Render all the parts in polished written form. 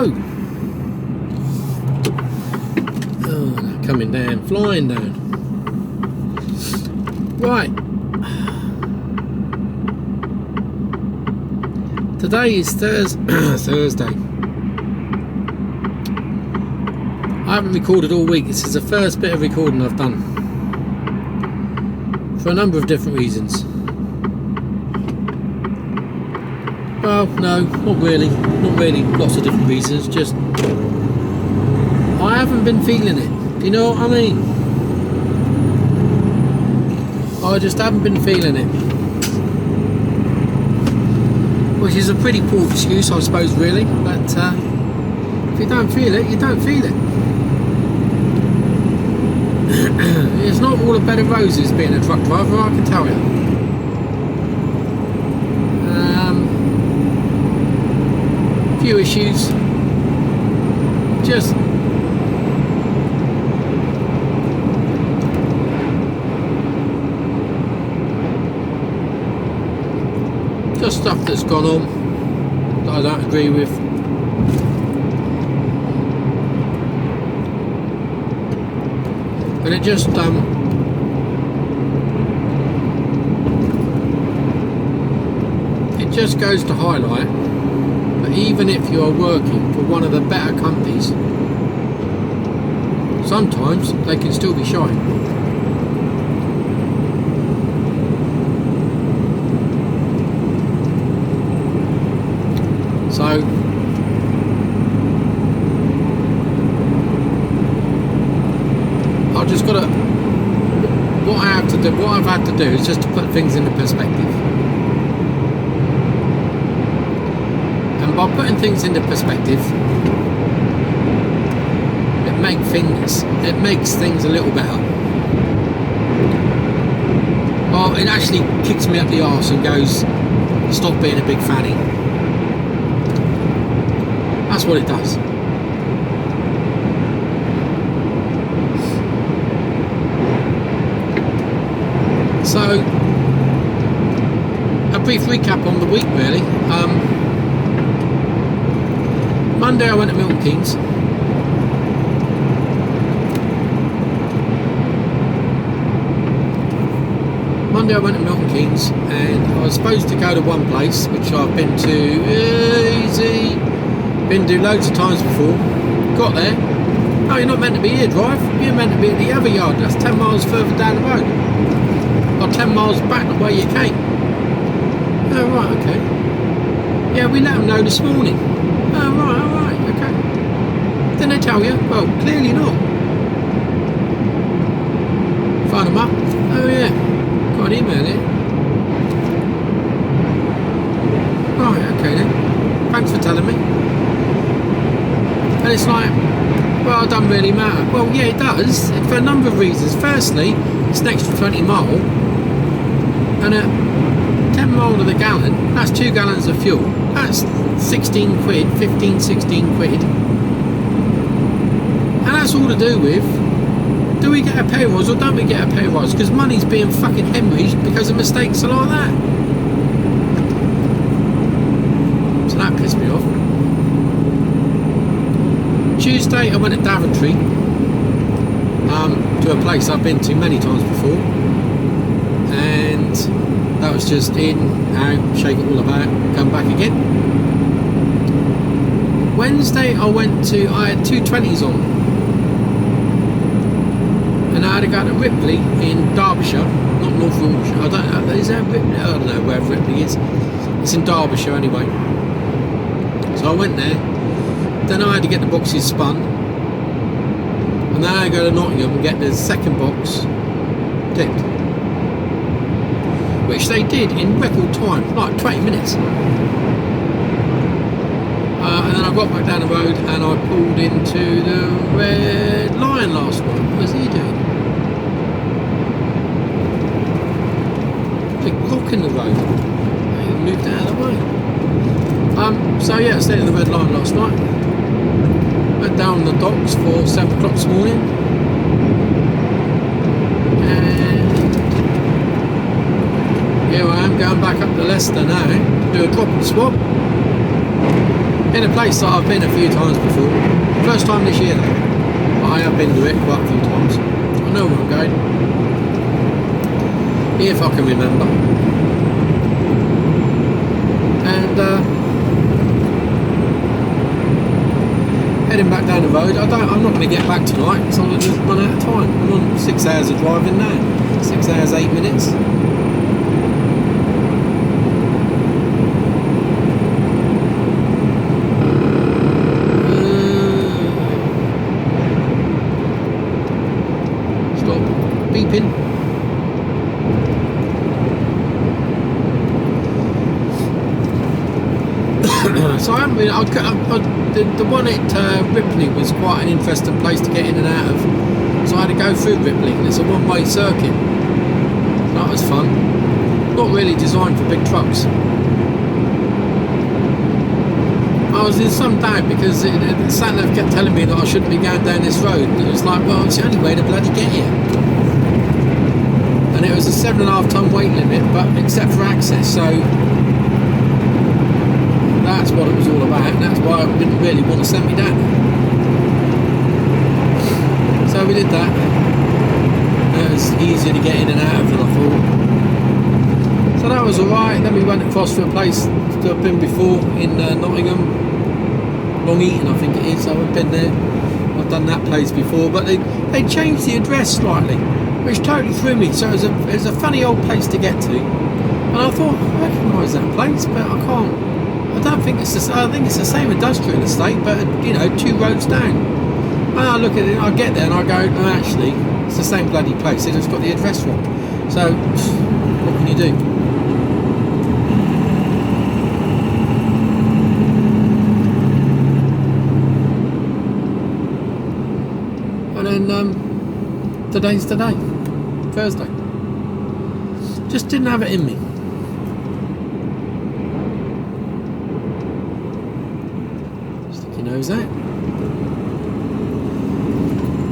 go. Oh, coming down, flying down. Right. Today is Thursday. I haven't recorded all week. This is the first bit of recording I've done. For a number of different reasons. Well, no, not really. Not really. Lots of different reasons. Just I haven't been feeling it. Do you know what I mean? I just haven't been feeling it. Which is a pretty poor excuse, I suppose, really. But if you don't feel it, you don't feel it. It's not all a bed of roses being a truck driver, I can tell you. Few issues. Just stuff that's gone on that I don't agree with. And it just goes to highlight that even if you are working for one of the better companies, sometimes they can still be shy. So I've just got to, what I've had to do is just to put things into perspective. And by putting things into perspective, it makes things a little better. Well, it actually kicks me up the arse and goes, stop being a big fanny. That's what it does. So, a brief recap on the week, really. Monday I went to Milton Keynes. And I was supposed to go to one place which I've been to been to loads of times before. Got there. No, you're not meant to be here, drive. You're meant to be at the other yard. That's 10 miles further down the road. Or 10 miles back the way you came. Oh, right, okay. Yeah, we let them know this morning. Oh, right, okay. Didn't they tell you? Well, clearly not. Phone them up. Oh, yeah. Got an email here. Right, okay then. Thanks for telling me. And it's like, well, it doesn't really matter. Well, yeah, it does, for a number of reasons. Firstly, it's an extra 20 mile, and at 10 mile to the gallon, that's 2 gallons of fuel. That's 16 quid, 15, 16 quid. And that's all to do with, do we get a pay rise or don't we get a pay rise? Because money's being fucking hemorrhaged because of mistakes like that. So that pissed me off. Tuesday I went to Daventry, to a place I've been to many times before, and that was just in, out, shake it all about, come back again. Wednesday I had 220s on, and I had to go to Ripley in Derbyshire, not North Yorkshire. I don't know, is that Ripley? I don't know where Ripley is. It's in Derbyshire anyway. So I went there. Then I had to get the boxes spun, and then I go to Nottingham and get the second box tipped, which they did in record time, like 20 minutes. And then I got back down the road and I pulled into the Red Lion last night. What was he doing? Big rock in the road. He moved out of the way. So yeah, I stayed at the Red Lion last night. Went down the docks for 7 o'clock this morning, and here I am going back up to Leicester now, do a drop and swap, In a place that I've been a few times before. First time this year though. But I have been to it quite a few times. I know where I'm going. If I can remember. And heading back down the road. I'm not going to get back tonight because I'm going to just run out of time. I'm on 6 hours of driving now. 6 hours 8 minutes. Stop beeping. So I haven't been. The one at Ripley was quite an interesting place to get in and out of. So I had to go through Ripley, and it's a one-way circuit. That was fun. Not really designed for big trucks. I was in some doubt because the sat-nav kept telling me that I shouldn't be going down this road. And it was like, well, it's the only way to bloody get here. And it was a 7.5 ton weight limit, but except for access, so. That's what it was all about, and that's why I didn't really want to send me down. So we did that. It was easier to get in and out of than I thought. So that was alright. Then we went across to a place that I've been before in Nottingham. Long Eaton, I think it is. I've been there. I've done that place before, but they changed the address slightly, which totally threw me. So it was a funny old place to get to. And I thought, I recognise that place, but I can't. I think it's the same industrial estate, but you know, 2 roads down. And I look at it, I get there and I go, no, actually, it's the same bloody place. They just got the address wrong. So, what can you do? And then today's the day, Thursday. Just didn't have it in me. Knows that.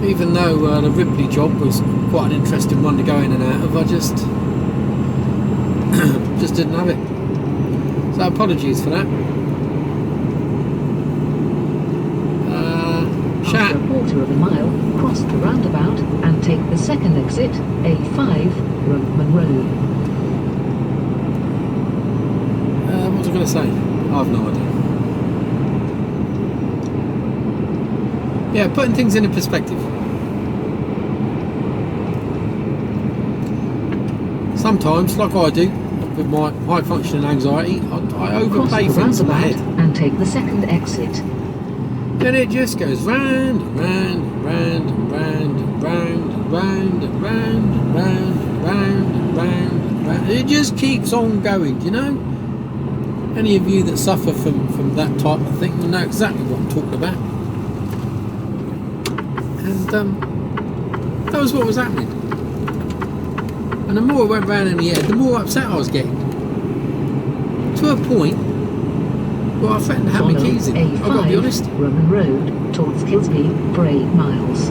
Even though the Ripley job was quite an interesting one to go in and out of, I just didn't have it. So apologies for that. After a quarter of a mile, cross the roundabout and take the second exit, A5, Roman Road. What was I going to say? I've no idea. Yeah, putting things into perspective. Sometimes, like I do, with my high functioning anxiety, I overplay things in my head. And take the second exit. Then it just goes round and round and round and round and round and round and round and round and round and round and round. It just keeps on going, you know? Any of you that suffer from that type of thing will know exactly what I'm talking about. And that was what was happening. And the more I went round in the head, the more upset I was getting. To a point where I threatened to have my keys in. I've got to be honest. Roman Road towards Kilsby for 8 miles.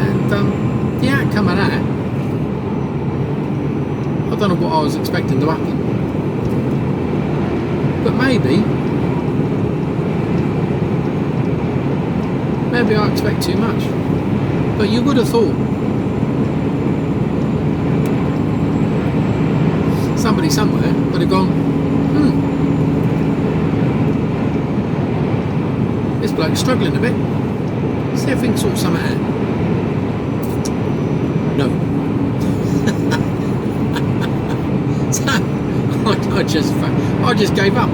And the outcome of that, I don't know what I was expecting to happen. But maybe I expect too much. But you would have thought somebody somewhere would have gone, this bloke's struggling a bit. See if we can sort something out. No. So I just gave up.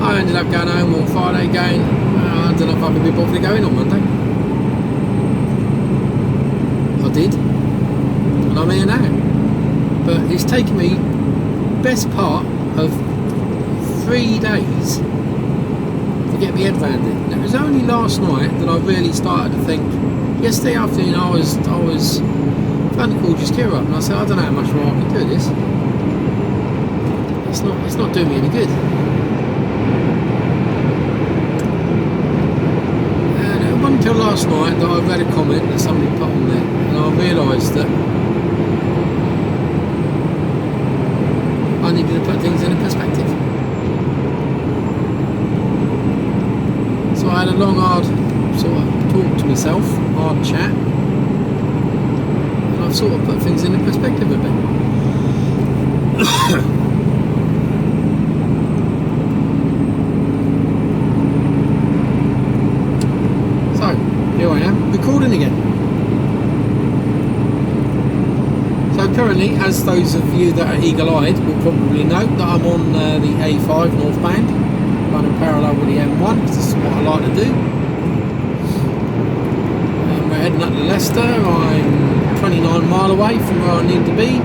I ended up going home on Friday going, I don't know if I can be bothered to go in on Monday. I did. And I'm here now. But it's taken me best part of 3 days to get my head around it. And it was only last night that I really started to think. Yesterday afternoon I was trying to call just Kira up and I said, I don't know how much more I can do this. It's not doing me any good. And it wasn't until last night that I read a comment that somebody put on there and I realised that hard sort of talk to myself, hard chat, and I've sort of put things into perspective a bit. So, here I am, recording again. So currently, as those of you that are eagle-eyed will probably know, that I'm on the A5 northbound, running parallel with the M1, because this is what I like to do. We're heading up to Leicester. I'm 29 mile away from where I need to be.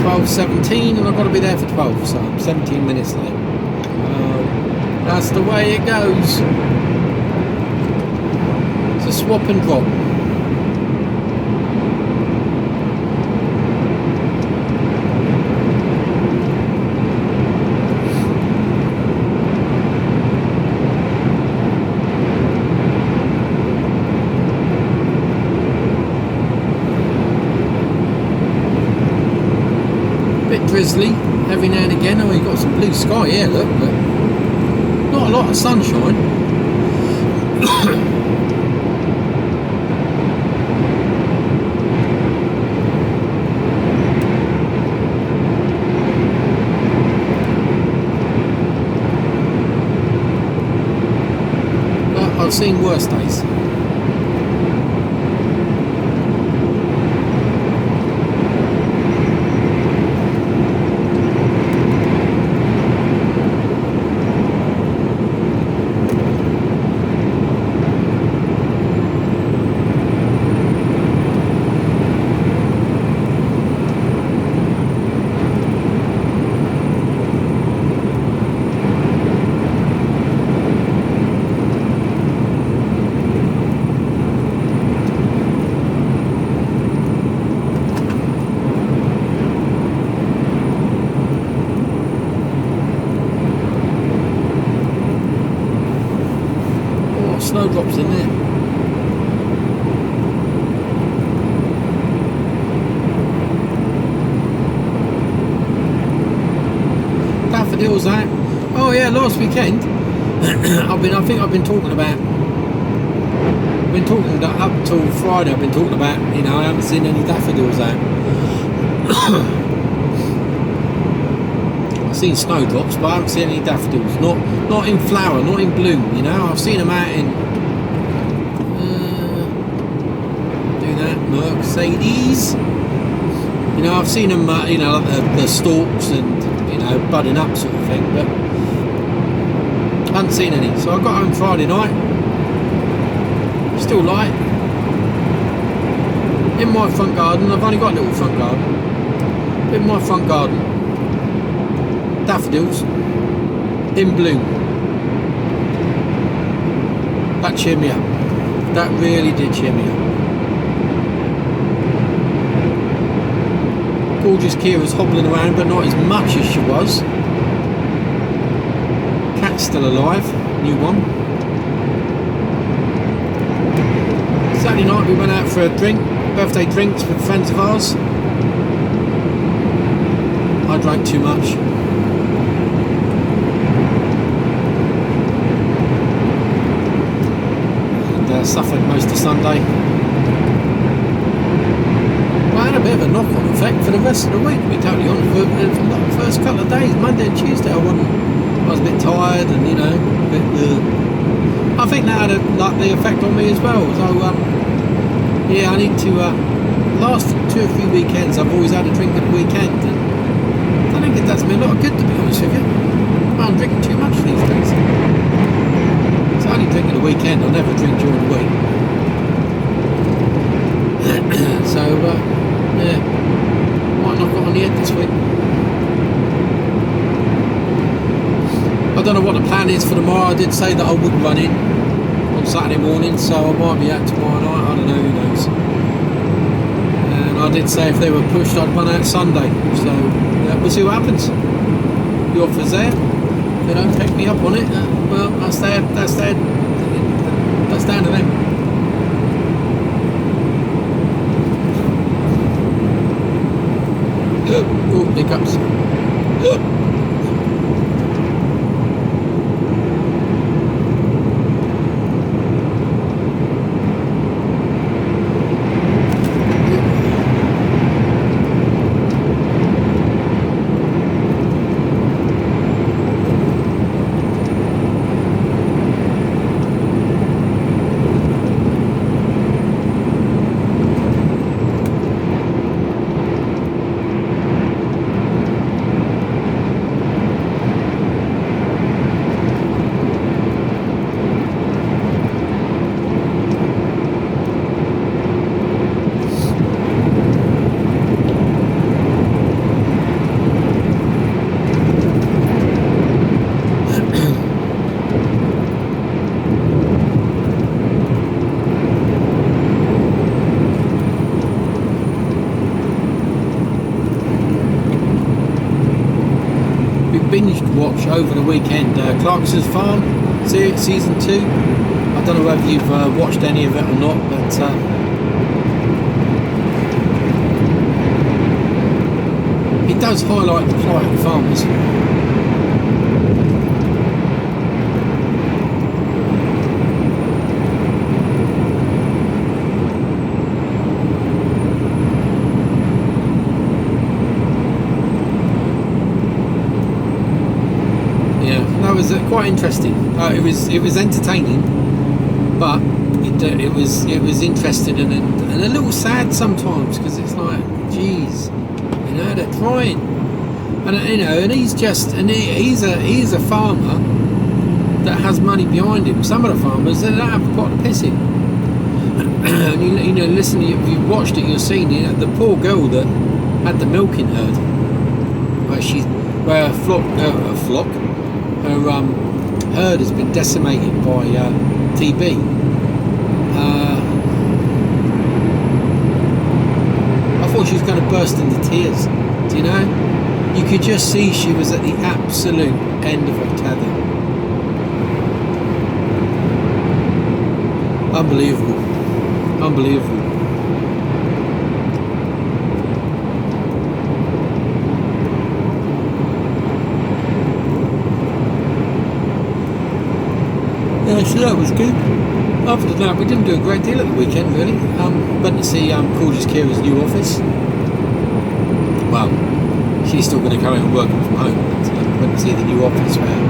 12:17, and I've got to be there for 12, so I'm 17 minutes late. That's the way it goes. It's a swap and drop. Drizzly every now and again. Oh, you've got some blue sky here, look, but not a lot of sunshine. But I've seen worse days. Snowdrops in there. Daffodils out. Oh yeah, last weekend I think I've been talking about up till Friday. I've been talking about, you know, I haven't seen any daffodils out. I've seen snowdrops, but I haven't seen any daffodils. Not in flower, not in bloom. You know, I've seen them out in do that Mercedes. You know, I've seen them, you know, like the stalks and, you know, budding up sort of thing, but I haven't seen any. So I got home Friday night. Still light. In my front garden, I've only got a little front garden. In my front garden, daffodils in bloom. That cheered me up. That really did cheer me up. Gorgeous Kira's hobbling around, but not as much as she was. Cat's still alive, new one. Saturday night we went out for a drink, birthday drinks with friends of ours. I drank too much. And suffered most of Sunday. I had a bit of a knock-on effect for the rest of the week, to be totally honest. For the first couple of days, Monday and Tuesday, I was a bit tired and, you know, a bit. I think that had the effect on me as well. So, yeah, I need to. Last 2 or 3 weekends, I've always had a drink at the weekend, and I think it does me a lot of good, to be honest with you. I'm drinking too much these days. So I only drink at the weekend. I never drink during the week. So, yeah, might not got on the head this week. I don't know what the plan is for tomorrow. I did say that I would run in on Saturday morning, so I might be out tomorrow night. I don't know, who knows. And I did say if they were pushed, I'd run out Sunday. So yeah, we'll see what happens. The offer's there. If they don't take me up on it, well, that's down to them. Oh, hiccups. over the weekend. Clarkson's Farm season 2. I don't know whether you've watched any of it or not, but it does highlight the plight of farmers. Was quite interesting. It was entertaining, but it was interesting and a little sad sometimes, because it's like, geez, you know, they're trying, and you know, and he's a farmer that has money behind him. Some of the farmers, they don't have a pot to piss in. And you know, listen, if you watched it, you'll see, you know, the poor girl that had the milking herd, where her herd has been decimated by TB. I thought she was going to burst into tears. Do you know? You could just see she was at the absolute end of her tether. Unbelievable. Unbelievable. Yeah, so that was good. Other than that, we didn't do a great deal at the weekend, really. Went to see Courgeous Kira's new office. Well, she's still going to carry on working from home. But, went to see the new office where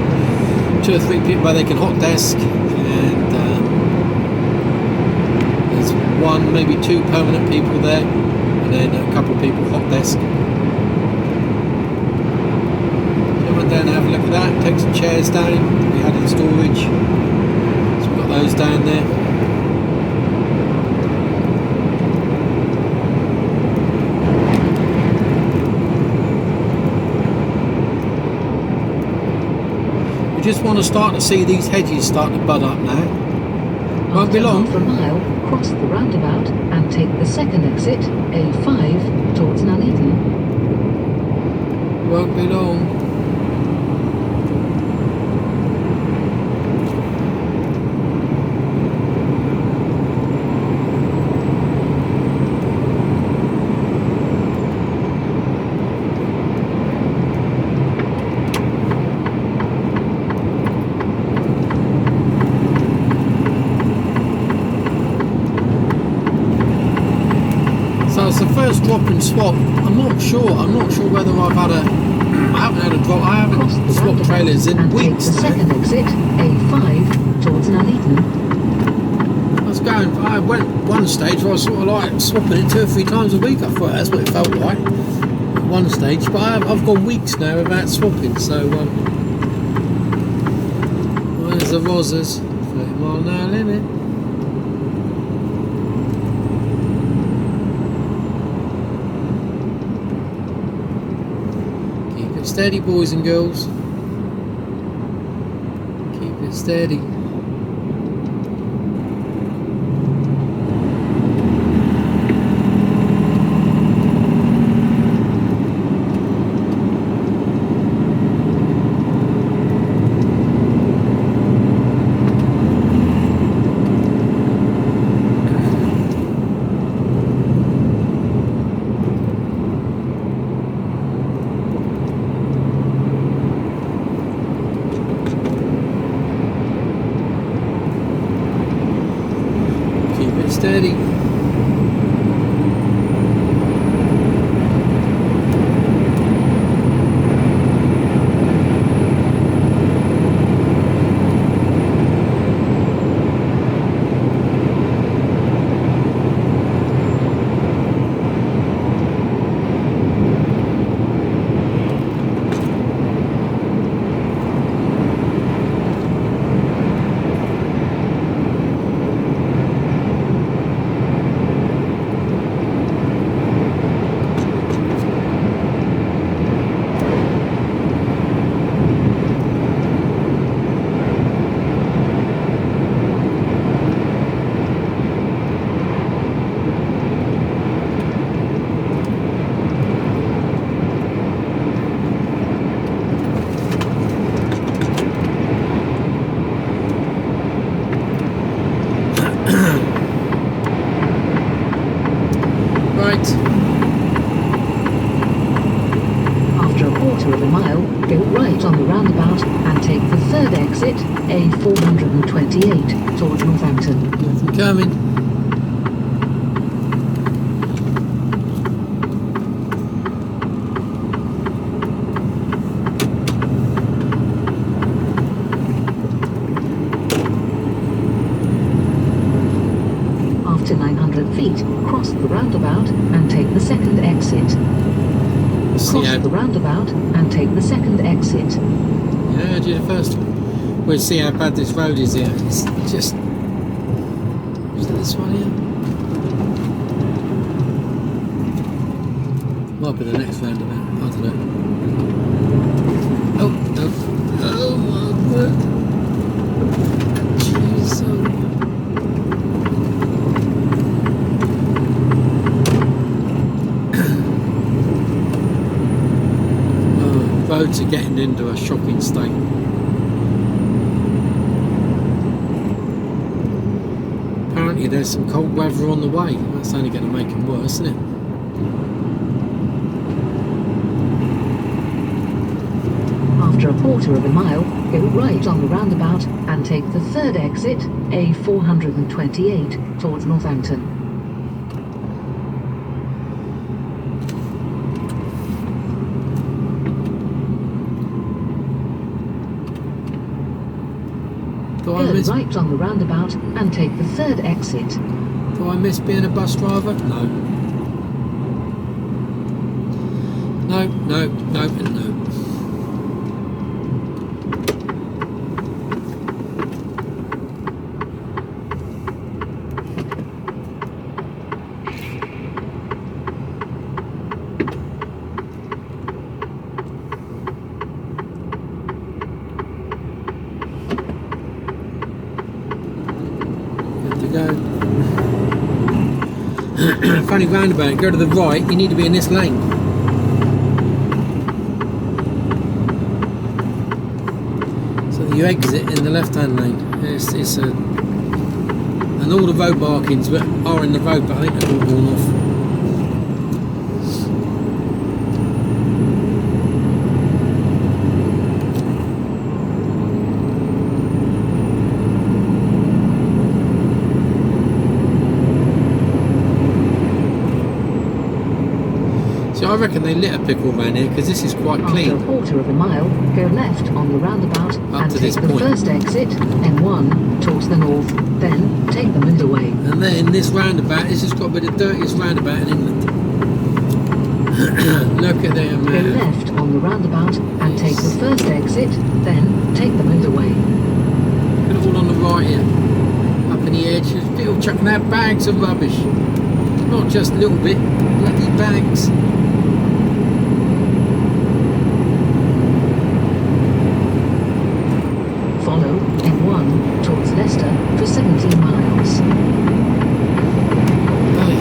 2 or 3 people, where they can hot desk, and there's 1, maybe 2 permanent people there, and then a couple of people hot desk. So I went down and have a look at that, take some chairs down that we had in storage. Those down there. We just want to start to see these hedges start to bud up now. Won't be long. After half a mile, cross the roundabout and take the second exit, A5, towards Nuneaton. Won't be long. Drop and swap. I'm not sure whether I haven't had a drop. I haven't swapped trailers in weeks. Take the second exit, A5, towards Nuneaton. I went one stage where I was sort of like swapping it 2 or 3 times a week. I thought that's what it felt like at one stage, but I've gone weeks now without swapping. So where's the Rosas? 30-mile-an-hour limit. Steady, boys and girls. Keep it steady. Steady. Right. After a quarter of a mile, go right on the roundabout and take the third exit, A428, towards Northampton. Nothing coming. After 900 feet, cross the roundabout and take the second exit. Cross the roundabout and take the second exit. Yeah, I did the first one. We'll see how bad this road is here. It's just... Is it this one here? Might be the next roundabout. I don't know. Oh, no. Oh, my word. Jeez. Roads are getting into a shocking state. Apparently there's some cold weather on the way. That's only going to make them worse, isn't it? After a quarter of a mile, go right on the roundabout and take the third exit, A428, towards Northampton. Go right on the roundabout and take the third exit. Do I miss being a bus driver? No. No, no, no, and no. Funny roundabout, go to the right, you need to be in this lane. So you exit in the left hand lane. It's a... And all the road markings are in the road, but I think they're all worn off. I reckon they lit a pickle around here because this is quite clean. After a quarter of a mile, go left on the roundabout and take the first exit, M1, towards the north, then take the motorway. And then this roundabout, this has got to be the dirtiest roundabout in England. Look at them, man. Go left on the roundabout and take the first exit, then take the motorway. Look at all on the right here. Up in the edge, people chucking out bags of rubbish. Not just a little bit, bloody bags. Follow M1 towards Leicester for 17 miles. Oh, yeah.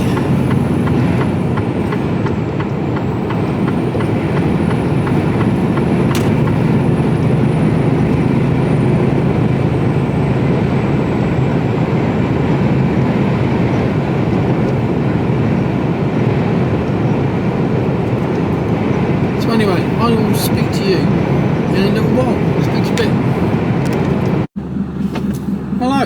So anyway, I will speak to you in a little while. I'll speak to you a bit. Hello.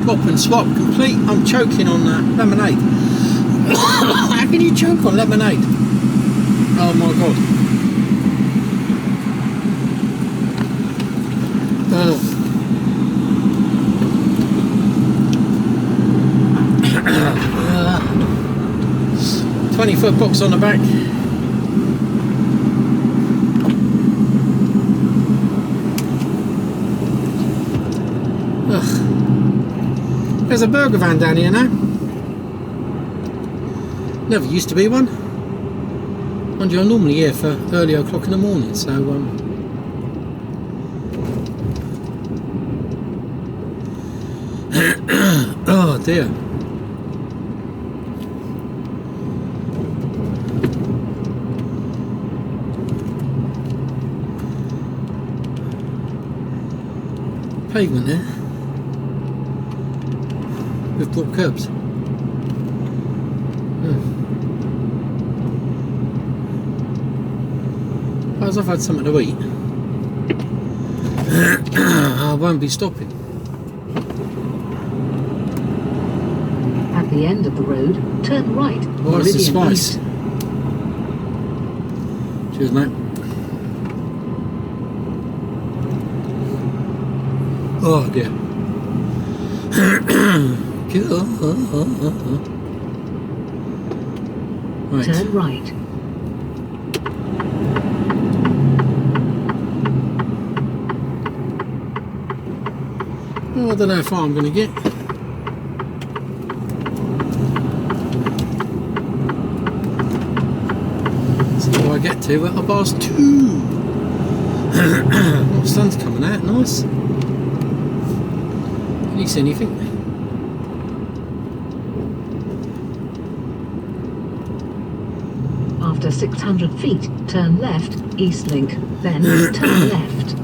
Swap and swap complete. I'm choking on lemonade. How can you choke on lemonade? Oh my god. Oh. 20-foot box on the back. Ugh. There's a burger van down here now. Never used to be one. Mind you, I'm normally here for early o'clock in the morning, so oh dear. Pavement there. We've brought curbs. As I've had something to eat, I won't be stopping. At the end of the road, turn right. Oh, it's a Meridian spice. East. Cheers, mate. Oh dear. Right. Turn right. Well, I don't know how far I'm going to get. See where I get to at 2:30. Oh, the sun's coming out, nice. Can you see anything? After 600 feet, turn left, East Link, then turn left.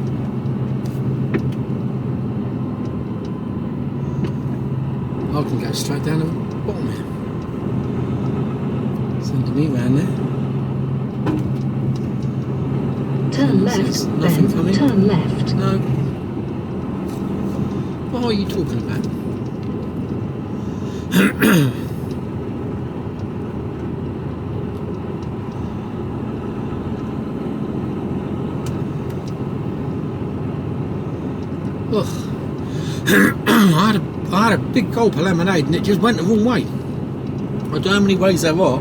I can go straight down the bottom here. It's underneath round there. Turn left, There's nothing then coming. turn left. No. What are you talking about? Ugh. I had a big gulp of lemonade and it just went the wrong way. I don't know how many ways there are,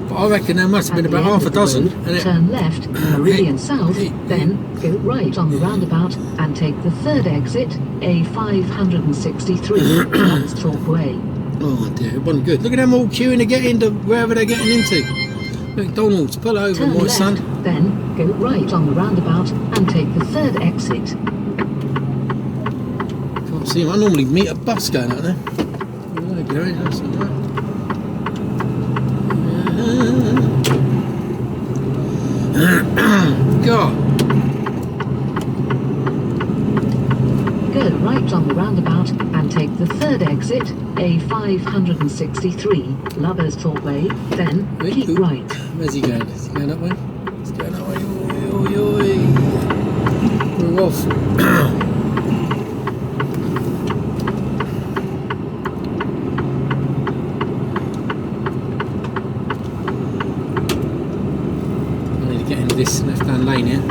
but I reckon there must have been about half a dozen. And turn left, Meridian South, then go right on the roundabout and take the third exit, A563, Lansthorpe Way. Oh dear, it wasn't good. Look at them all queuing to get into wherever they're getting into. McDonald's, pull over, Turn my left, son. then go right on the roundabout and take the third exit. Can't see him. I normally meet a bus going out there. There you go, that's all right. God. Go right on the roundabout and take the third exit, A563, Lansthorpe Way, then keep right. Where's he going? Is he going that way? He's going that way. Oi, oi, oi. We're off. I need to get into this left-hand lane here.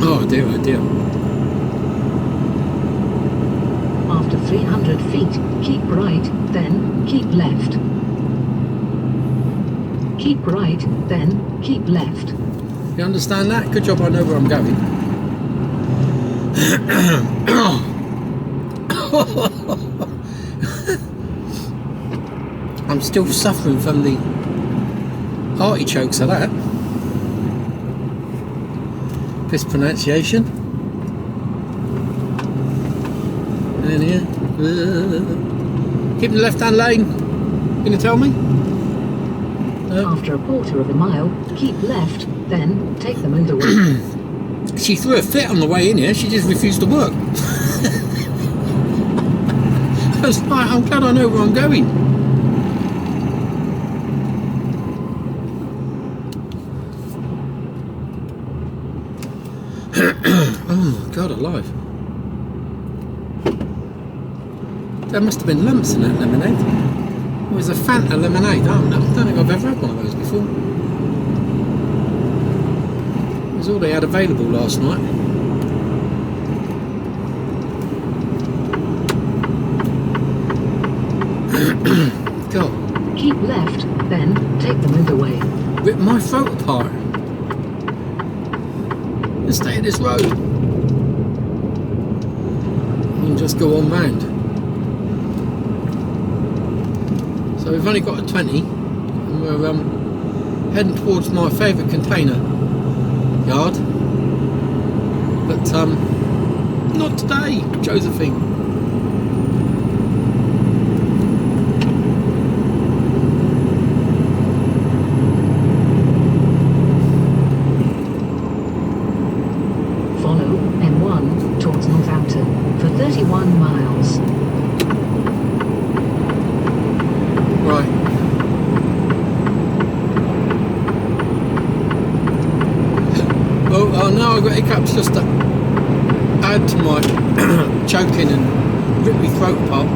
Oh dear, oh dear. After 300 feet, keep right, then keep left. Keep right, then keep left. You understand that? Good job, I know where I'm going. I'm still suffering from the artichokes of that. Mispronunciation. And here. Keep the left-hand lane. Can you tell me? No. After a quarter of a mile, keep left, then take the motorway. She threw a fit on the way in here. She just refused to work. I was like, I'm glad I know where I'm going. Oh my God, alive. There must have been lumps in that lemonade. It was a Fanta lemonade. I don't think I've ever had one of those before. It was all they had available last night. God. Keep left, then take the motorway. Rip my throat apart. And stay at this road. And just go on round. So we've only got a 20 and we're heading towards my favourite container yard. But not today, Josephine. towards Northampton for 31 miles. Right. Oh, now I've got hiccups just to add to my choking and rip my throat apart.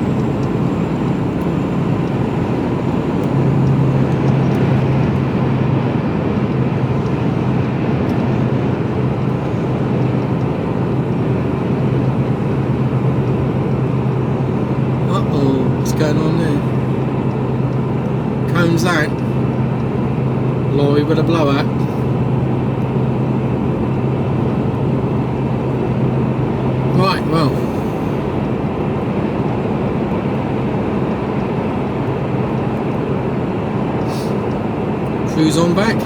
What's going on there? Cones out. Lorry with a blowout. Right, well. Cruise on back.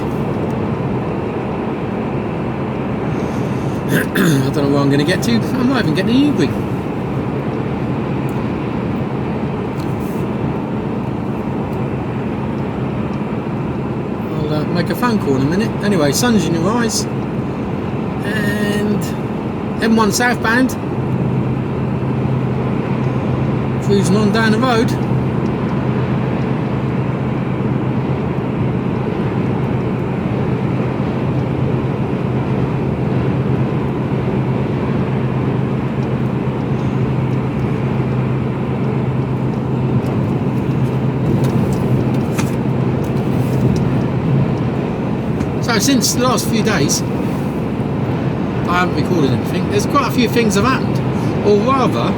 I don't know where I'm going to get to. I'm not even getting an Uber. Make a phone call in a minute. Anyway, sun's in your eyes. And M1 southbound. Cruising on down the road. So since the last few days, I haven't recorded anything. There's quite a few things have happened, or rather,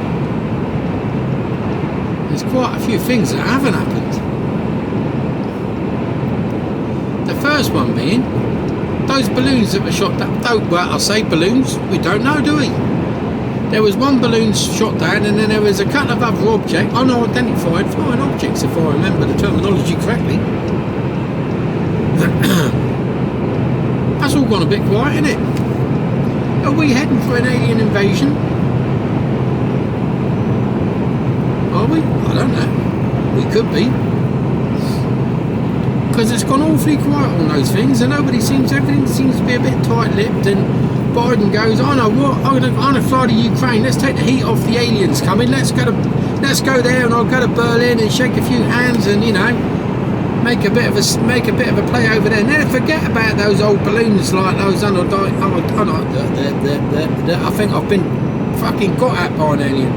there's quite a few things that haven't happened. The first one being those balloons that were shot down. Well, I say balloons, we don't know, do we? There was one balloon shot down, and then there was a couple of other objects, unidentified flying objects, if I remember the terminology correctly. That's all gone a bit quiet, isn't it? Are we heading for an alien invasion? Are we? I don't know. We could be. Because it's gone awfully quiet on those things, and everything seems to be a bit tight-lipped, and Biden goes, I know what, I'm gonna fly to Ukraine, let's take the heat off the aliens coming, let's go there, and I'll go to Berlin and shake a few hands, and you know, make a bit of a play over there, and then forget about those old balloons like those I think I've been fucking got at by an alien.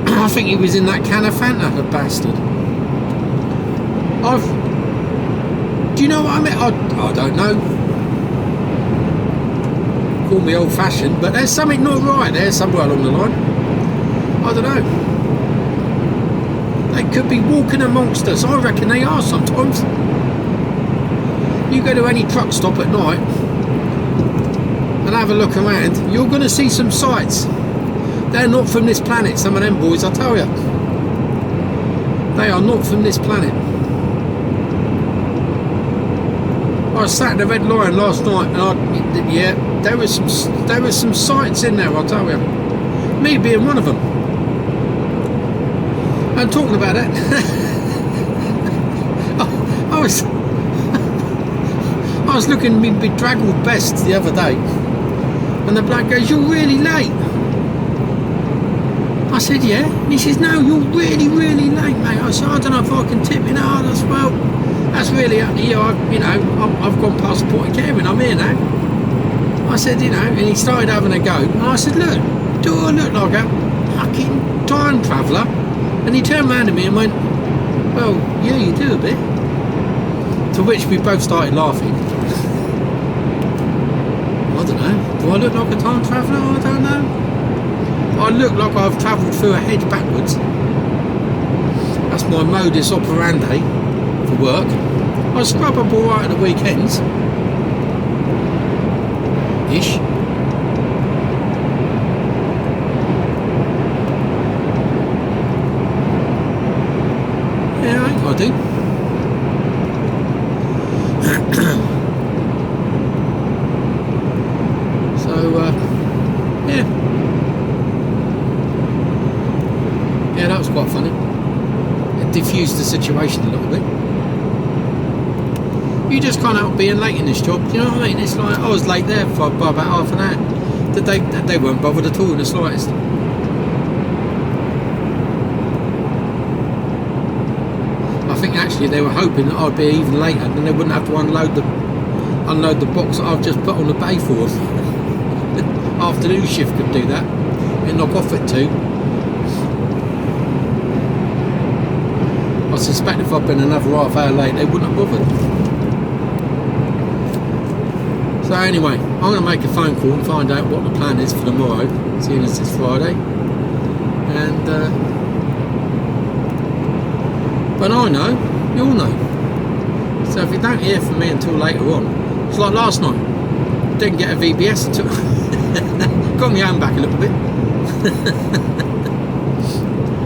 I think he was in that can of Fanta, the bastard. Do you know what I mean? I don't know. Call me old fashioned, but there's something not right there somewhere along the line. I don't know. They could be walking amongst us. I reckon they are sometimes. You go to any truck stop at night and have a look around, you're going to see some sights. They're not from this planet, some of them boys, I tell you. They are not from this planet. I sat in the Red Lion last night, and there was some sights in there, I'll tell you. Me being one of them. And talking about it, I was looking at me bedraggled best the other day, and the bloke goes, "You're really late." I said, "Yeah." And he says, "No, you're really, really late, mate." I said, "I don't know if I can tip you now." I said, "Well, that's really up to you. I've gone past the point of caring. I'm here now." I said, you know, and he started having a go. And I said, "Look, do I look like a fucking time traveller?" And he turned around to me and went, "Well, yeah, you do a bit." To which we both started laughing. I don't know. Do I look like a time traveller? I don't know. I look like I've travelled through a hedge backwards. That's my modus operandi for work. I scrub up all right at the weekends. Ish. Yeah, I think I do. So, yeah. Yeah, that was quite funny. It diffused the situation a little bit. You just can't help being late in this job, do you know what I mean? It's like, I was late there by about half an hour. They weren't bothered at all in the slightest. I think actually they were hoping that I'd be even later, and they wouldn't have to unload the box that I've just put on the bay for us. Afternoon shift could do that and knock off at 2. I suspect if I'd been another half hour late, they wouldn't have bothered. So anyway, I'm going to make a phone call and find out what the plan is for tomorrow, seeing as it's Friday. And but I know, you'll know. So if you don't hear from me until later on, it's like last night. Didn't get a VBS until got my hand back a little bit.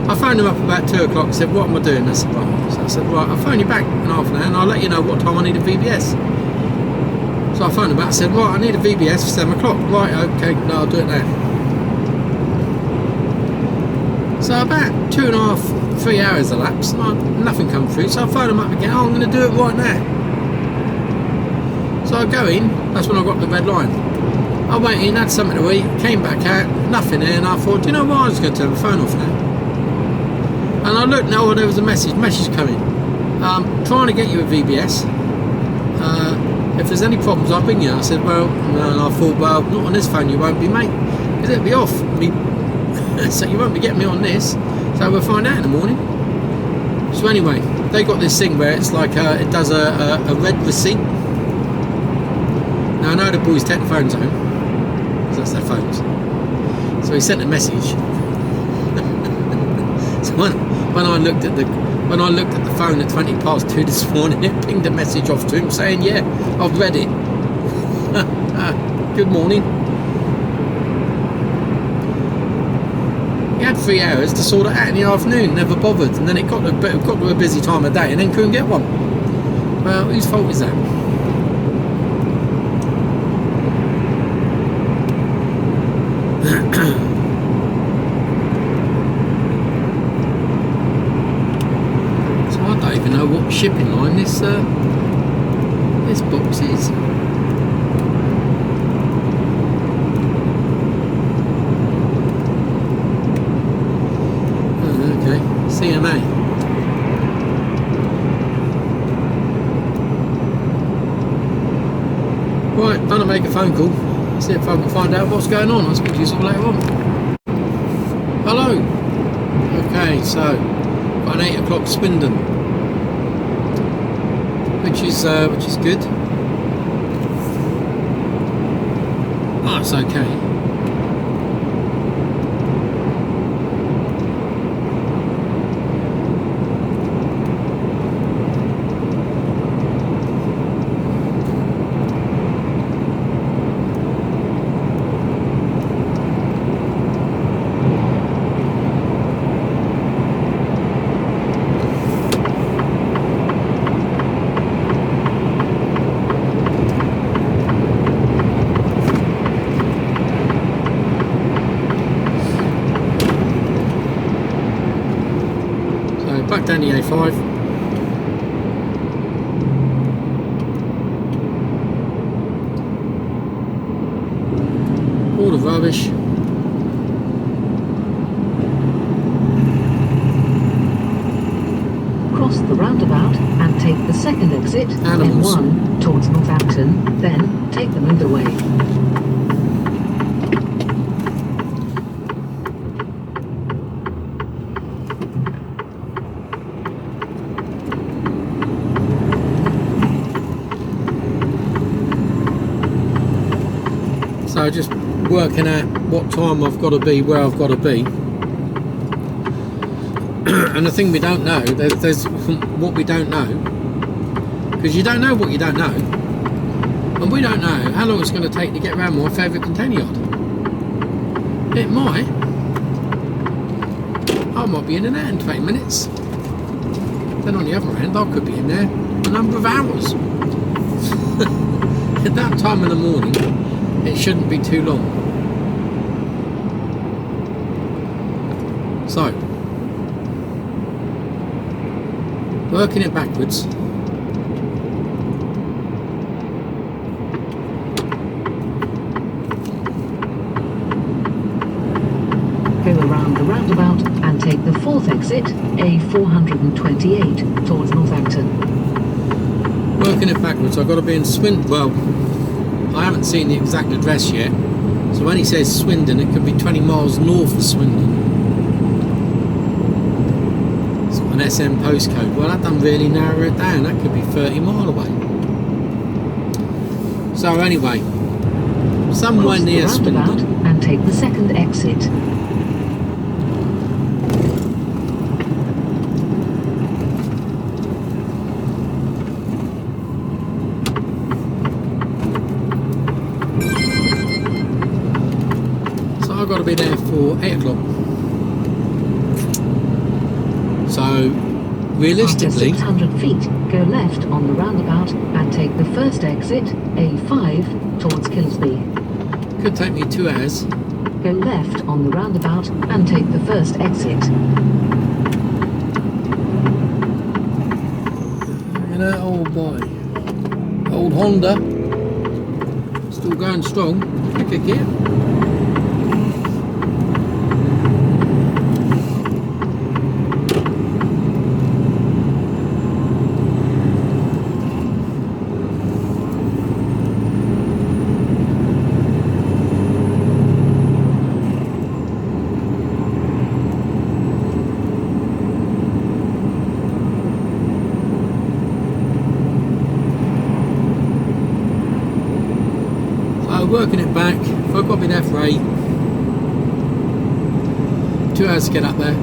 I phoned them up about 2 o'clock and said, what am I doing? I said, right. So I said, right, I'll phone you back in half an hour and I'll let you know what time I need a VBS. So I phoned them back and said, right, I need a VBS for 7 o'clock. Right, okay, no, I'll do it now. So about 2.5, 3 hours elapsed and nothing come through. So I phoned them up again, oh, I'm going to do it right now. So I go in, that's when I got the red line. I went in, had something to eat, came back out, nothing there, and I thought, do you know what, I was going to turn the phone off now. And I looked, now there was a message coming. Trying to get you a VBS. If there's any problems, I'll ring you. I said, well, no, and I thought, well, not on this phone, you won't be, mate, because it'll be off. So you won't be getting me on this. So we'll find out in the morning. So anyway, they got this thing where it's like it does a red receipt. Now I know the boys take the phones home, because that's their phones. So he sent a message. So when I looked at the phone at 2:20 this morning, it pinged a message off to him saying, yeah, I've read it. Good morning. He had 3 hours to sort it out in the afternoon, never bothered, and then it got to a busy time of day and then couldn't get one. Well, whose fault is that? So I don't even know what shipping line this box is. CMA. Right, I'm gonna make a phone call. See if I can find out what's going on. I'll speak to you some later on. Hello. Okay, so got an 8 o'clock Swindon, which is good. Oh, it's okay. Back down the A5. All the rubbish. Cross the roundabout and take the second exit, Animals. M1 towards Northampton, then take the motorway. So just working out what time I've got to be where I've got to be. And the thing we don't know, there's what we don't know, because you don't know what you don't know, and we don't know how long it's going to take to get around my favourite container yard. It might. I might be in and out in 20 minutes. Then on the other hand, I could be in there a number of hours. At that time in the morning, it shouldn't be too long. So, working it backwards. roundabout and take the fourth exit, A428, towards Northampton. Working it backwards, I've got to be in Swindon. Well, I haven't seen the exact address yet. So when he says Swindon, it could be 20 miles north of Swindon. It's got an SM postcode. Well, that doesn't really narrow it down. That could be 30 miles away. So anyway, somewhere near Swindon. And take the second exit. So I've got to be there for 8 o'clock. So realistically, after 600 feet, go left on the roundabout and take the first exit, A5, towards Kilsby. could take me 2 hours. Go left on the roundabout and take the first exit. Look at that old boy. Old Honda. Still going strong. Pick a gear. Working it back, if I've got to be there for 8, 2 hours to get up there.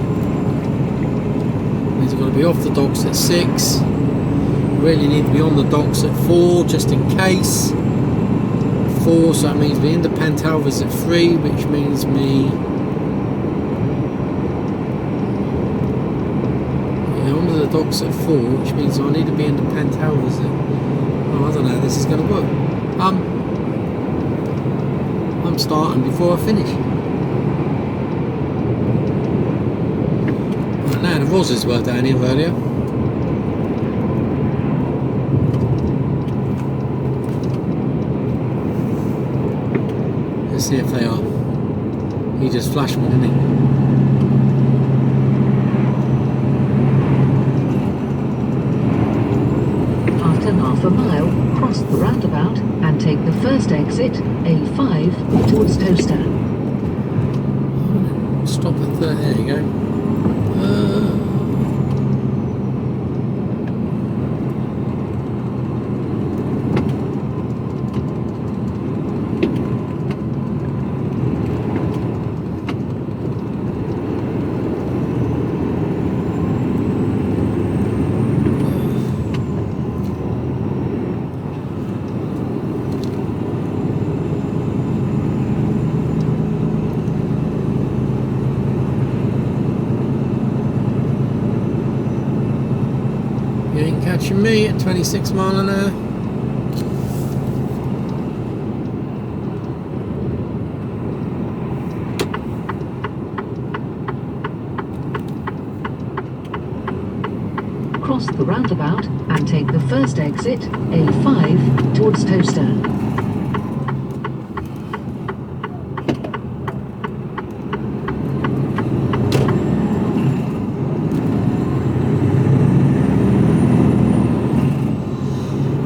Means I've got to be off the docks at 6. Really need to be on the docks at 4 just in case. 4, so that means be in the Pentalvis at 3, which means me onto the docks at 4, which means I need to be in the Pentalvis at, oh, I don't know how this is going to work. I'm starting before I finish. Right now, the Roses were down here earlier. Let's see if they are. He just flashed me, didn't he? After half a mile, cross the roundabout and take the first exit, A5, towards Toaster. Stop at 30, there you go. You ain't catching me at 26 miles an hour. Cross the roundabout and take the first exit, A5, towards Toaster.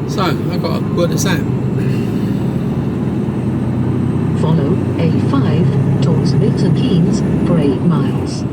So, I've got to work this out. Follow A5 towards Milton Keynes for 8 miles.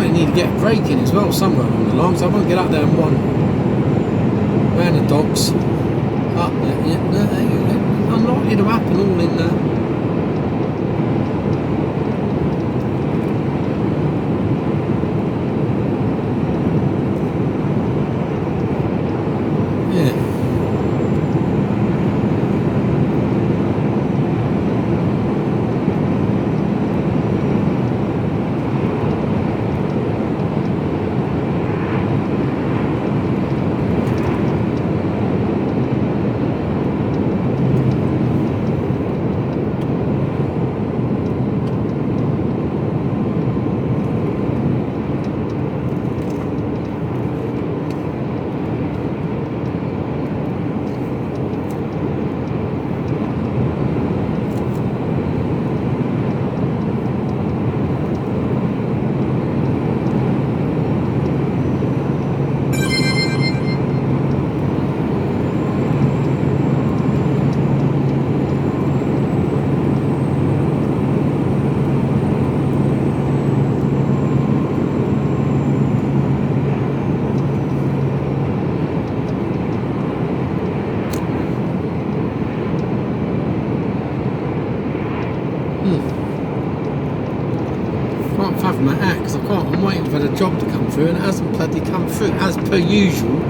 Need to get braking as well somewhere along the line, so I won't get up there and one round the docks up there. Yeah, unlikely to happen all in there. government act because I can't. I'm waiting for the job to come through and it hasn't bloody come through as per usual.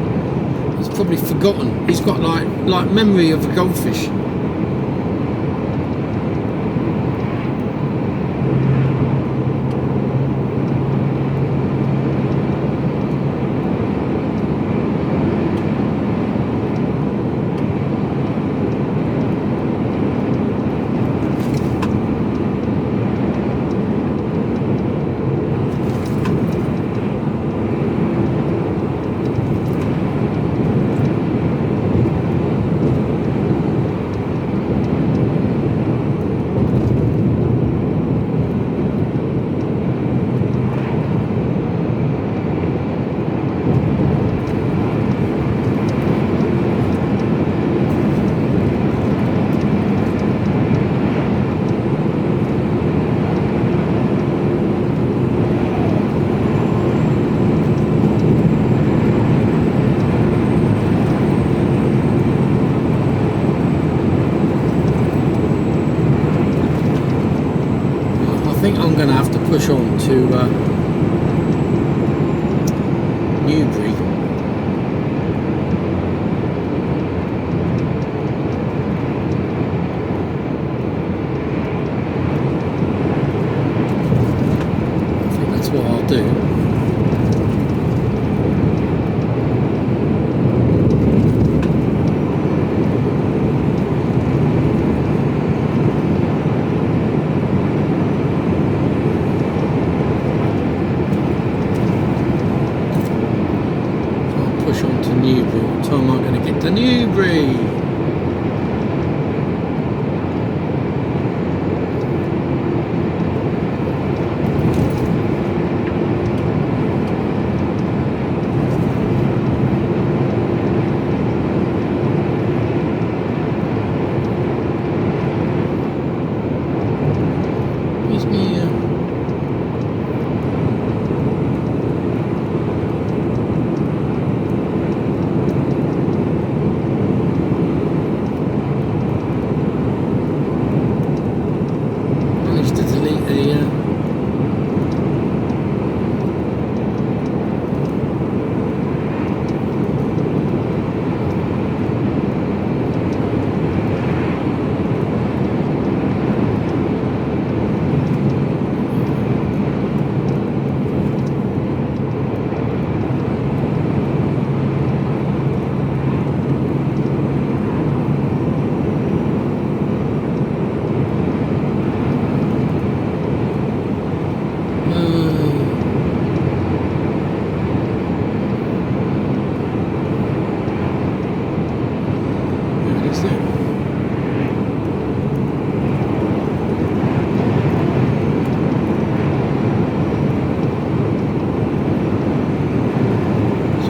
He's probably forgotten. He's got like memory of a goldfish. I'm going to have to push on to Newbury. I think that's what I'll do. Newbury. What time am I going to get to Newbury? Where's me?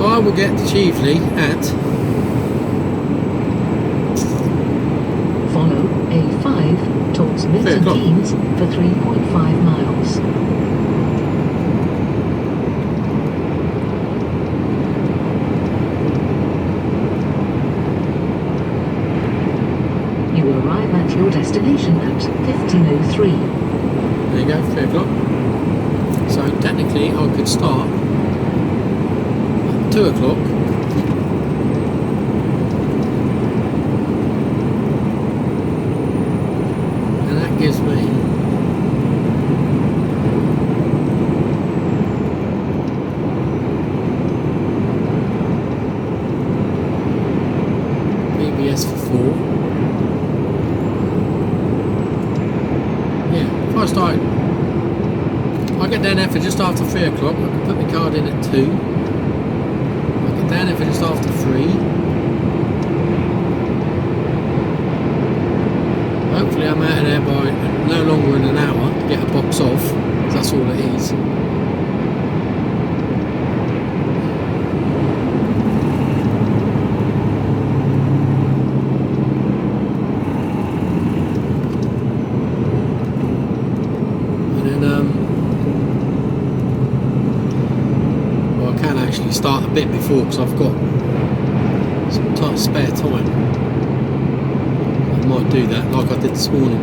I will get to Chieveley at follow A5 towards Milton Keynes for 3.5 miles. You will arrive at your destination at 15:03. There you go, 3 o'clock. So technically I could start 2 o'clock. And that gives me BBS for 4. Yeah, if I start, I get down there for just after 3 o'clock, I can put my card in at 2. Down if it's after 3. Hopefully I'm out of there by no longer than an hour to get a box off, because that's all it is. Start a bit before because I've got some spare time. I might do that like I did this morning.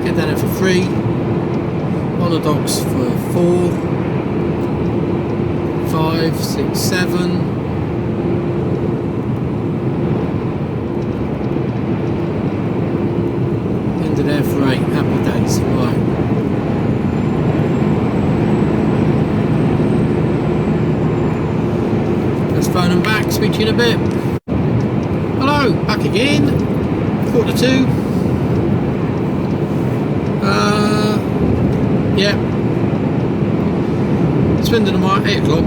get down there for 3, on the docks for 4, 5, 6, 7, ended there for 8, happy days, right. Let's phone them back, speak to you in a bit. Hello, back again, 1:45. Yeah. Spending the night 8 o'clock.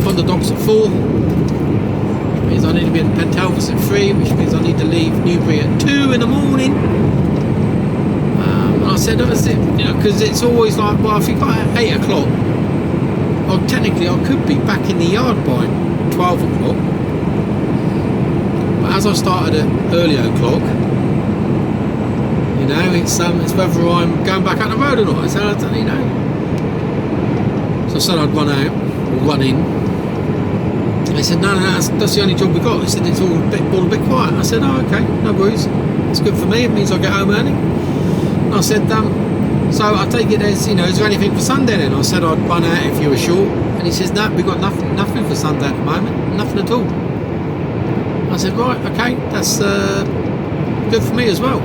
On the docks at 4. Which means I need to be in Pentalvis at 3, which means I need to leave Newbury at 2 in the morning. And I said, you know, because it's always like, well, if you got at 8 o'clock, well, technically I could be back in the yard by 12 o'clock. But as I started at early o'clock, you know, it's whether I'm going back out the road or not. I said, I don't, you know. So I said I'd run out or run in. And they said, no, that's the only job we got. They said it's all a bit quiet. I said, oh, okay, no worries. It's good for me. It means I get home early. And I said, so I take it as, you know, is there anything for Sunday then? I said I'd run out if you were short. And he says, no, we've got nothing for Sunday at the moment. Nothing at all. I said, right, okay, that's good for me as well.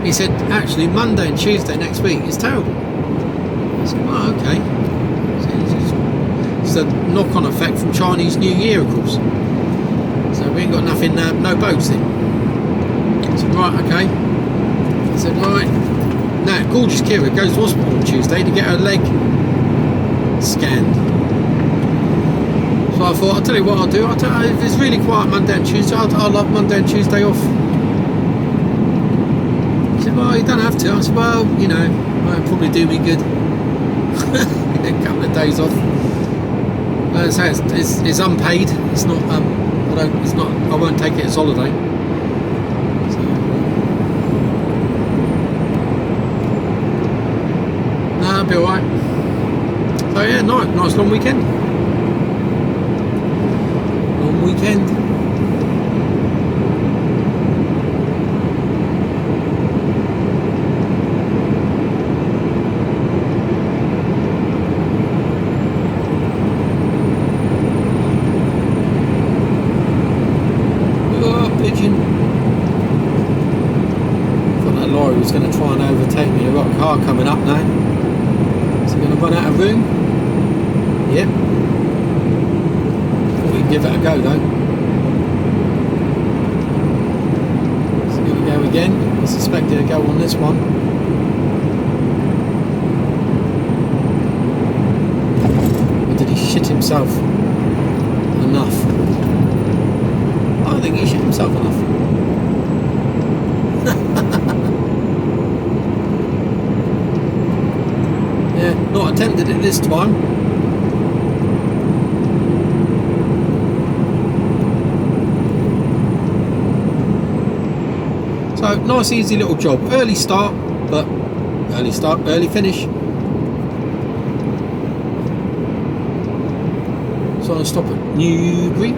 He said, actually, Monday and Tuesday next week is terrible. I said, oh, okay. It's a knock-on effect from Chinese New Year, of course. So we ain't got nothing, no boats in. I said, right, okay. I said, right. Now, gorgeous Kira goes to hospital on Tuesday to get her leg scanned. So I thought, I'll tell you what I'll do. If it's really quiet Monday and Tuesday, I'll have Monday and Tuesday off. Well, you don't have to. I said, well, you know, might probably do me good. A couple of days off. So it's unpaid. It's not. It's not. I won't take it as holiday. So, no, I'll be all right. So yeah, nice long weekend. Long weekend. Was going to try and overtake me. I've got a car coming up now. Is it going to run out of room? Yep. Thought we'd give it a go though. Is it going to go again? I suspect it'll go on this one. Or did he shit himself enough? I don't think he shit himself enough. Not attempted it this time. So nice easy little job. Early start, early finish. So I stop at Newbury.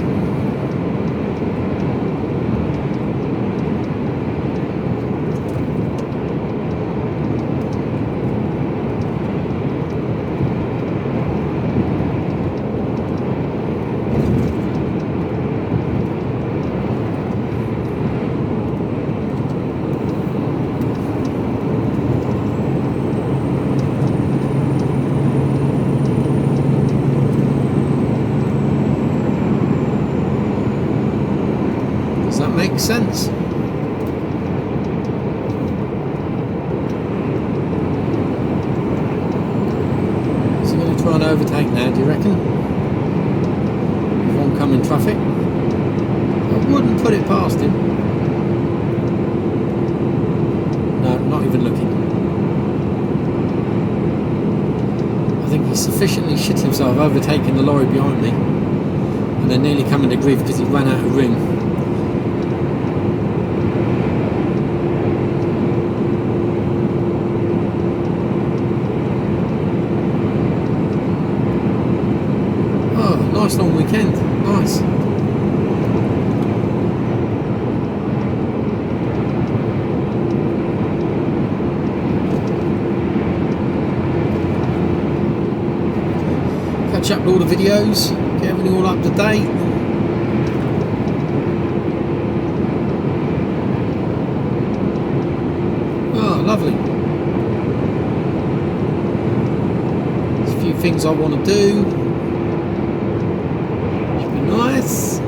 Makes sense. So I'm going to try and overtake now, do you reckon? With oncoming traffic. I wouldn't put it past him. No, not even looking. I think he sufficiently shit himself overtaking the lorry behind me and then nearly coming to grief because he ran out of room. Nice long weekend, nice. all the videos, get everything all up to date. Oh, lovely. There's a few things I want to do. Should be nice.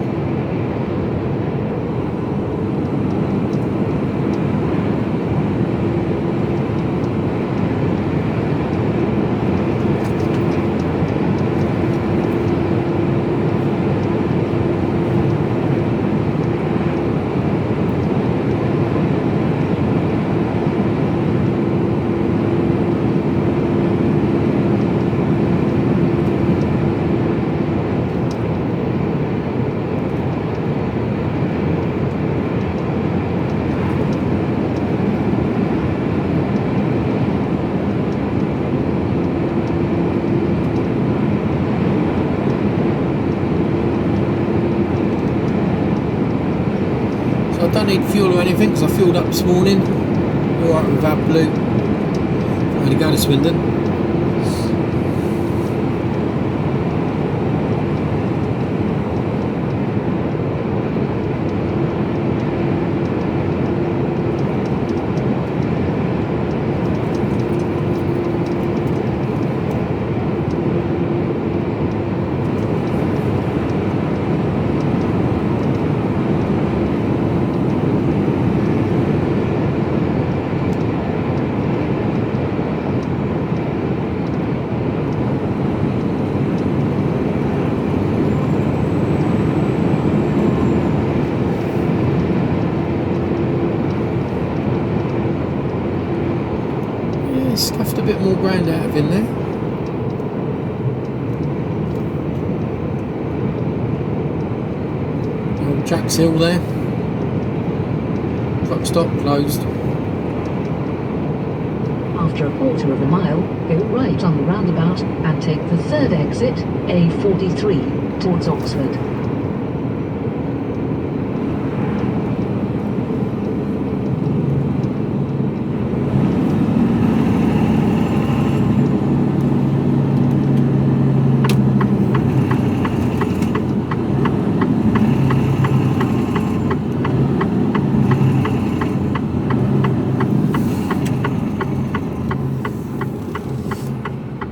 I don't need fuel or anything because I filled up this morning. Alright with AdBlue. I'm going to go to Swindon. Scuffed a bit more ground out of in there. Old Jack's Hill there. Truck stop closed. After a quarter of a mile, go right on the roundabout and take the third exit, A43, towards Oxford.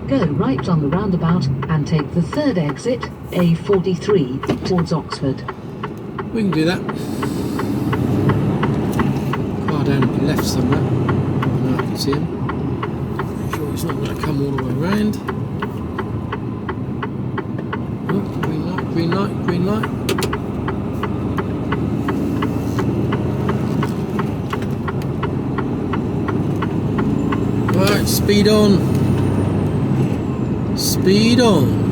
Go right on the roundabout and take the third exit, A43, towards Oxford. We can do that. Car down to the left somewhere. Now I can see him. Make sure he's not going to come all the way around. Oh, green light, green light, green light. Right, speed on. Speed on.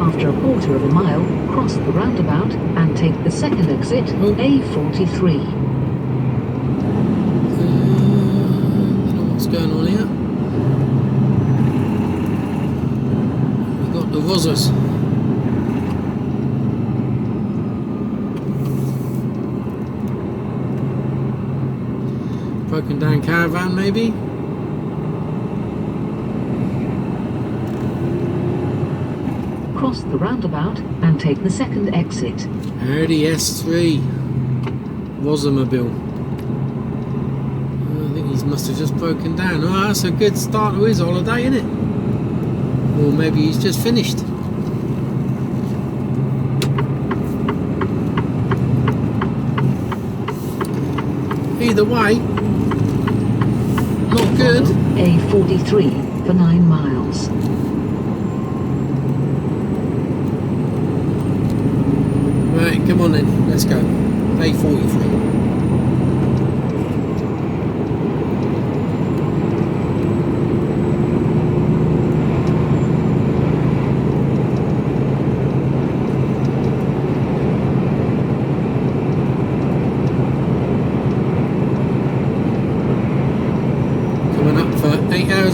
After a quarter of a mile, cross the roundabout and take the second exit, A43. I don't know what's going on here. We've got the Rozzers. Broken down caravan maybe. Cross the roundabout and take the second exit. Audi S3 Rozzermobile. I think he must have just broken down. Oh, that's a good start to his holiday, isn't it? Or maybe he's just finished. Either way, not good. A43 for 9 miles. Right, come on then, let's go. A43.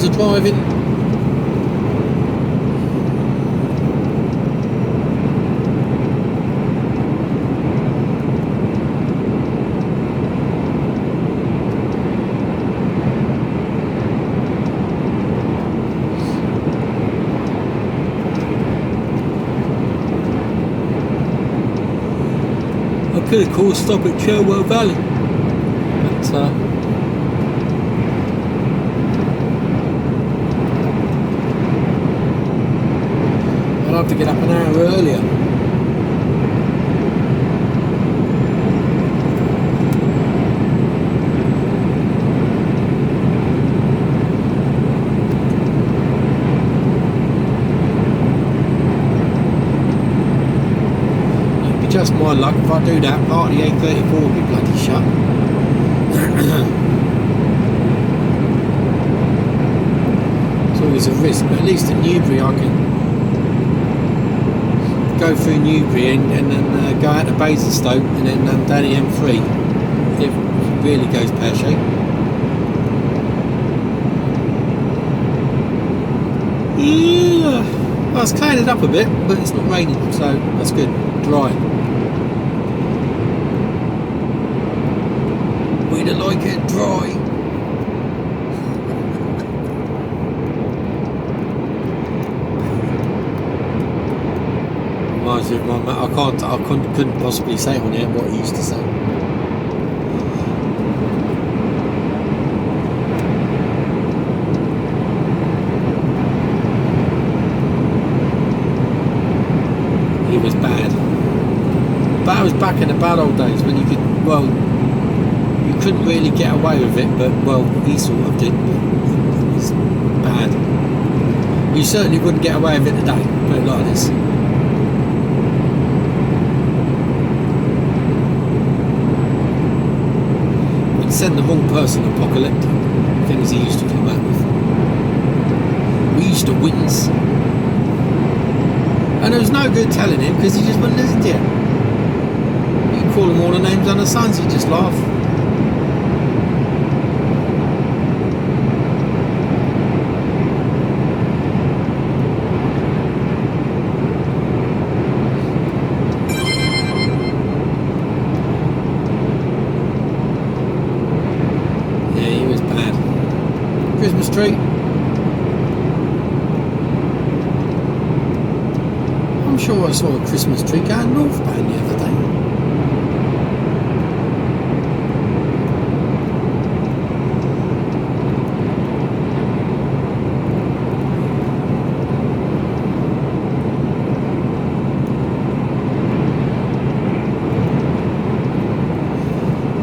of driving. I could of course stop at Cherwell Valley, but I'll have to get up an hour earlier. Just my luck, if I do that, part of the A34 will be bloody shut. It's always a risk, but at least in Newbury I can go through Newbury and then go out to Basingstoke and then down the M3 if it really goes pear-shaped. Yeah, well, it's cleared it up a bit, but it's not raining, so that's good. Dry. We'd like it dry. Reminds me of my I couldn't possibly say on here what he used to say. He was bad. That was back in the bad old days when you could, well, you couldn't really get away with it, but, well, he sort of did, but it was bad. You certainly wouldn't get away with it today, put it like this. Would send the wrong person apocalyptic, things he used to come out with. We used to witness. And there was no good telling him because he just wouldn't listen to you. You call him all the names under the sun, he'd just laugh. Yeah, he was bad. Christmas tree. I'm sure I saw a Christmas tree going northbound the other day.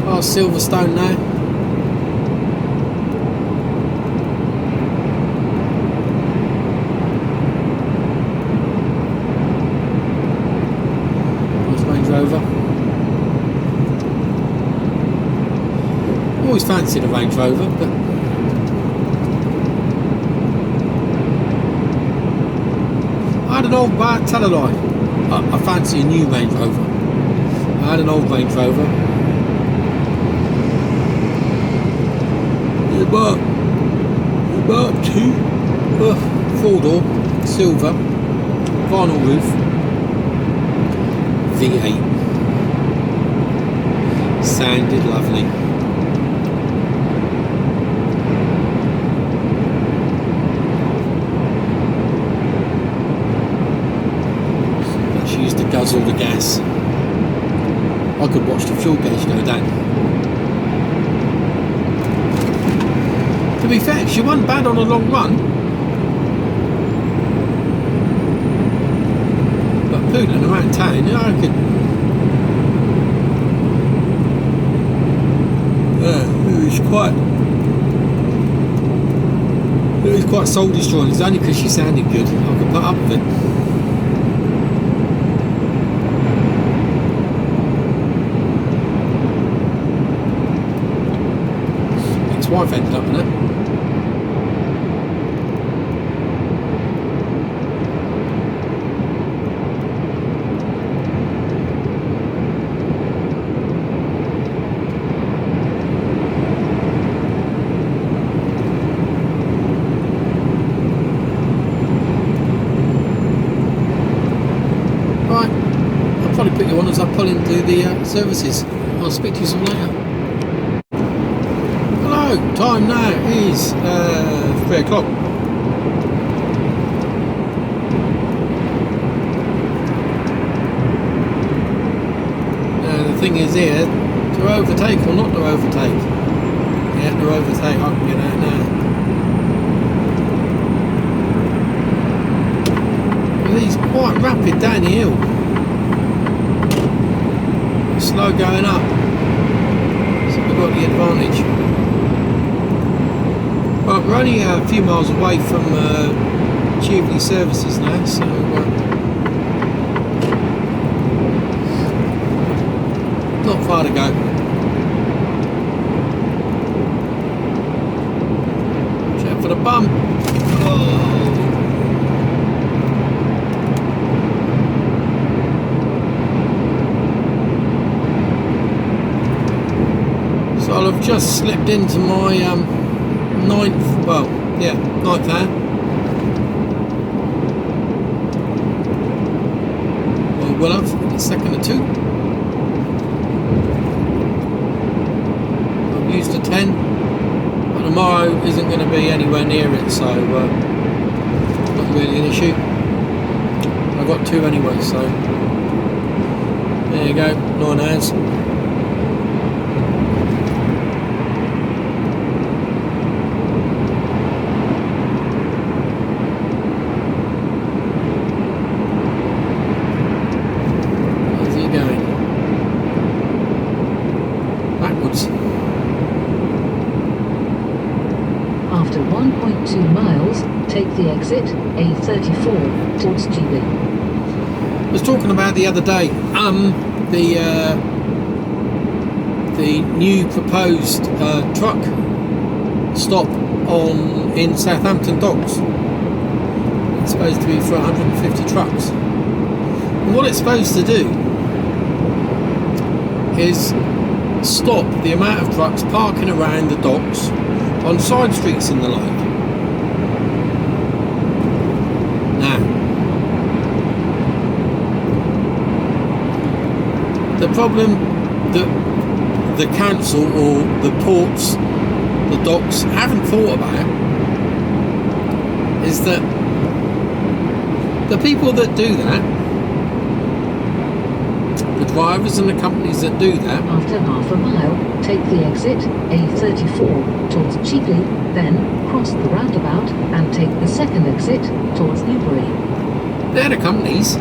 Oh, Silverstone now. Rover. Always fancied a Range Rover, but I had an old, tell a lie, I fancy a new Range Rover. I had an old Range Rover. About two, 4-door, silver, vinyl roof. V8. Sounded lovely. But she used to guzzle the gas. I could watch the fuel gauge go down. To be fair, she wasn't bad on a long run. Poodling around town, I could. It was quite soul destroying. It's only because she sounded good. I could put up with it. Ex-wife ended up in it. the services. I'll speak to you some later. Hello, time now is 3 o'clock. The thing is here, to overtake or not to overtake? Yeah, to overtake, I can get out now. He's quite rapid down the hill. Slow going up. So we've got the advantage. Well, we're only a few miles away from HGV services now, so not far to go. Check for the bump. Oh. So I've just slipped into my ninth hour. Or will have in a second or two. I've used a 10, but tomorrow isn't going to be anywhere near it, so not really an issue. I've got 2 anyway, so there you go, 9 hours. After 1.2 miles, take the exit A34 towards HGV. I was talking about the other day, the new proposed truck stop in Southampton Docks. It's supposed to be for 150 trucks. And what it's supposed to do is stop the amount of trucks parking around the docks on side streets and the like. Now, the problem that the council or the ports, the docks haven't thought about is that the people that do that, the drivers and the companies that do that. After half a mile, take the exit A34 towards HGV, then cross the roundabout and take the second exit towards Newbury. They're the companies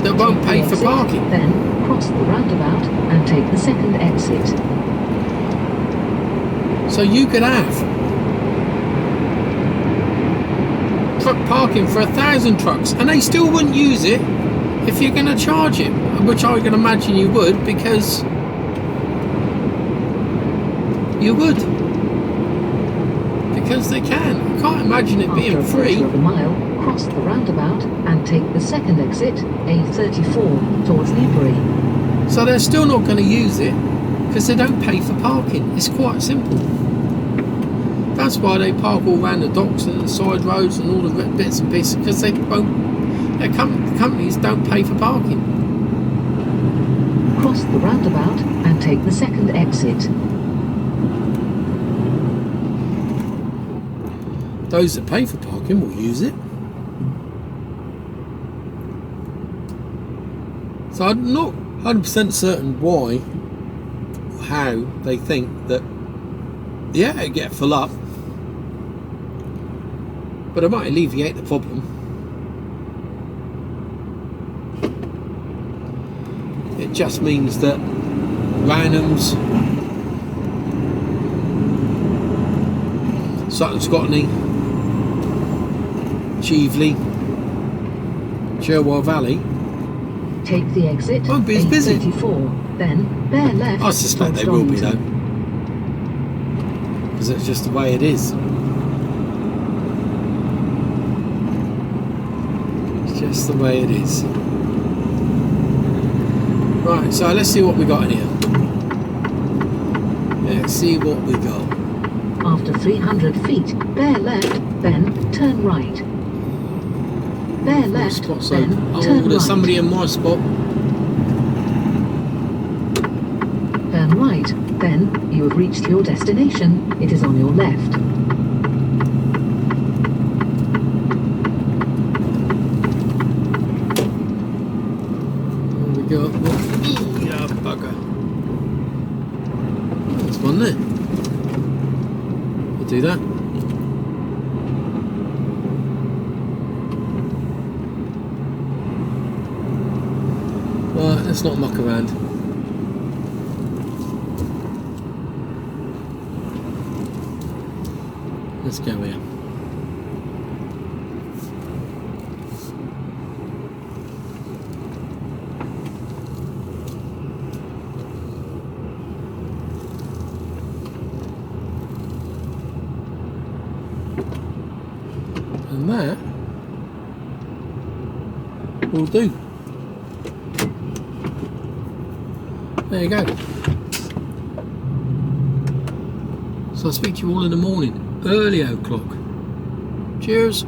that won't pay for parking. Then cross the roundabout and take the second exit. So you could have truck parking for 1,000 trucks and they still wouldn't use it if you're going to charge it, which I can imagine you would, because you would, because they can. I can't imagine it being free. After a quarter of a mile, cross the roundabout and take the second exit A34 towards Newbury. So they're still not going to use it because they don't pay for parking. It's quite simple. That's why they park all around the docks and the side roads and all the bits and pieces, because they won't. Their companies don't pay for parking. Cross the roundabout and take the second exit. Those that pay for parking will use it. So I'm not 100% certain why or how they think that, yeah, it'll get full up, but it might alleviate the problem. It just means that Ranhams, Sutton Scotney, Cheveley, Cherwell Valley take the exit won't be as busy. A34, then bear left. I suspect they will be though, because it's just the way it is. It's just the way it is. Right, so let's see what we got in here. Let's see what we got. After 300 feet, bear left, then turn right. Bear left, then Oh, turn there's right. somebody in my spot. turn right, then you have reached your destination. It is on your left. There we go. Yeah, bugger. That's one there. You do that. Right, let's not muck around. Let's go here. And that will do. There you go. So I'll speak to you all in the morning. Early o'clock. Cheers.